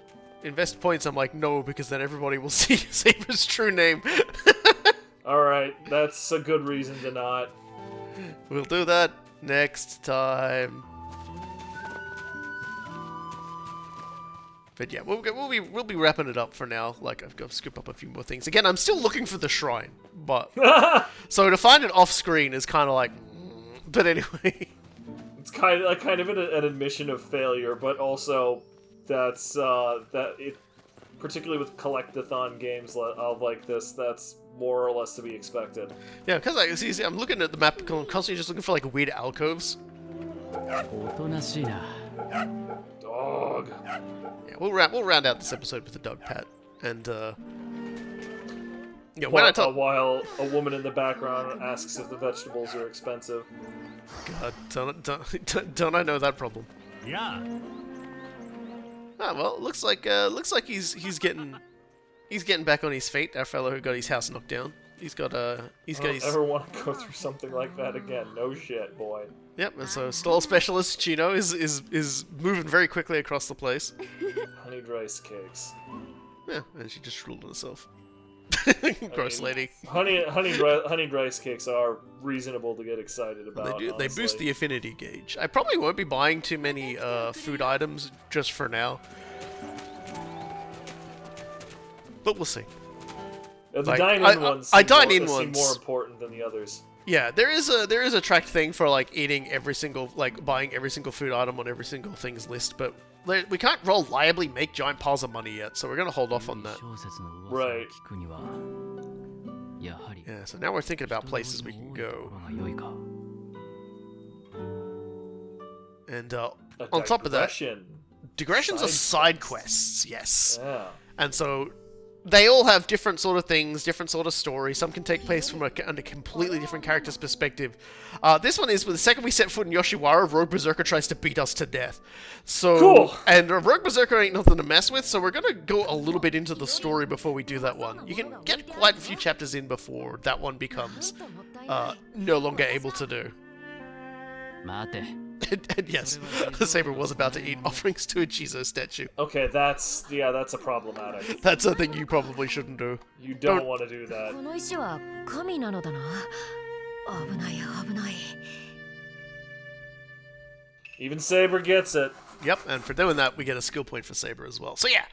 invest points. I'm like, no, because then everybody will see Saber's true name. Alright, that's a good reason to not. We'll do that next time. But yeah, we'll be wrapping it up for now. Like, I've got to scoop up a few more things. Again, I'm still looking for the shrine, but so to find it off screen is kind of like. But anyway, it's kind of an admission of failure, but also that's particularly with collectathon games like this, that's more or less to be expected. Yeah, because I'm looking at the map, constantly just looking for like weird alcoves. Dog. Yeah, we'll round out this episode with the dog pat, and yeah, when I talk while a woman in the background asks if the vegetables are expensive. God, don't I know that problem? Yeah. Ah, well, looks like he's getting back on his feet. Our fellow who got his house knocked down. He's got his. Ever want to go through something like that again? No shit, boy. Yep, and so stall specialist Chino is moving very quickly across the place. Honeyed rice cakes. Yeah, and she just ruled on herself. Gross lady. Honeyed rice cakes are reasonable to get excited about. They boost the affinity gauge. I probably won't be buying too many food items just for now, but we'll see. The dine-in ones. I dine in seem ones more important than the others. Yeah, there is a tracked thing for like eating every single, like buying every single food item on every single thing's list, but we can't reliably make giant piles of money yet, so we're gonna hold off on that. Right. Yeah, so now we're thinking about places we can go. And on top of that, digressions are side quests, yes. Yeah. And so they all have different sort of things, different sort of stories. Some can take place from a completely different character's perspective. This one is, the second we set foot in Yoshiwara, Rogue Berserker tries to beat us to death. So, cool. And Rogue Berserker ain't nothing to mess with, so we're going to go a little bit into the story before we do that one. You can get quite a few chapters in before that one becomes no longer able to do. And yes, Saber was about to eat offerings to a Jizo statue. Okay, that's a problematic. That's a thing you probably shouldn't do. You don't want to do that. この石は神なのだな。危ない危ない。 Even Saber gets it. Yep, and for doing that, we get a skill point for Saber as well. So yeah,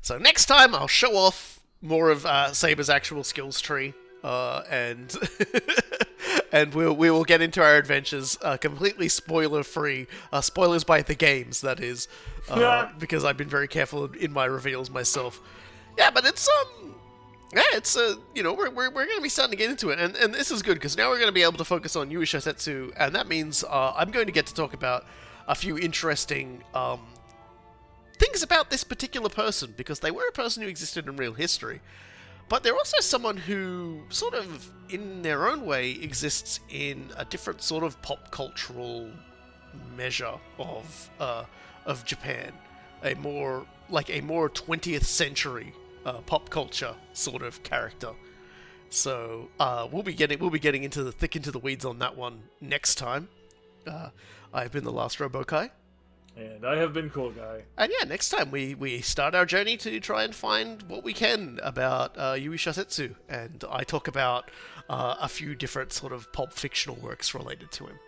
so next time I'll show off more of Saber's actual skills tree, and and we will get into our adventures completely spoiler free. Spoilers by the games, that is, because I've been very careful in my reveals myself. Yeah, but it's you know, we're going to be starting to get into it, and this is good because now we're going to be able to focus on Yui Shosetsu, and that means I'm going to get to talk about a few interesting things about this particular person, because they were a person who existed in real history, but they're also someone who sort of, in their own way, exists in a different sort of pop cultural measure of Japan, a more 20th century pop culture sort of character. So we'll be getting into the weeds on that one next time. I've been the Last Robokai. And I have been Cool Guy. And yeah, next time we start our journey to try and find what we can about Yui Shosetsu, and I talk about a few different sort of pulp fictional works related to him.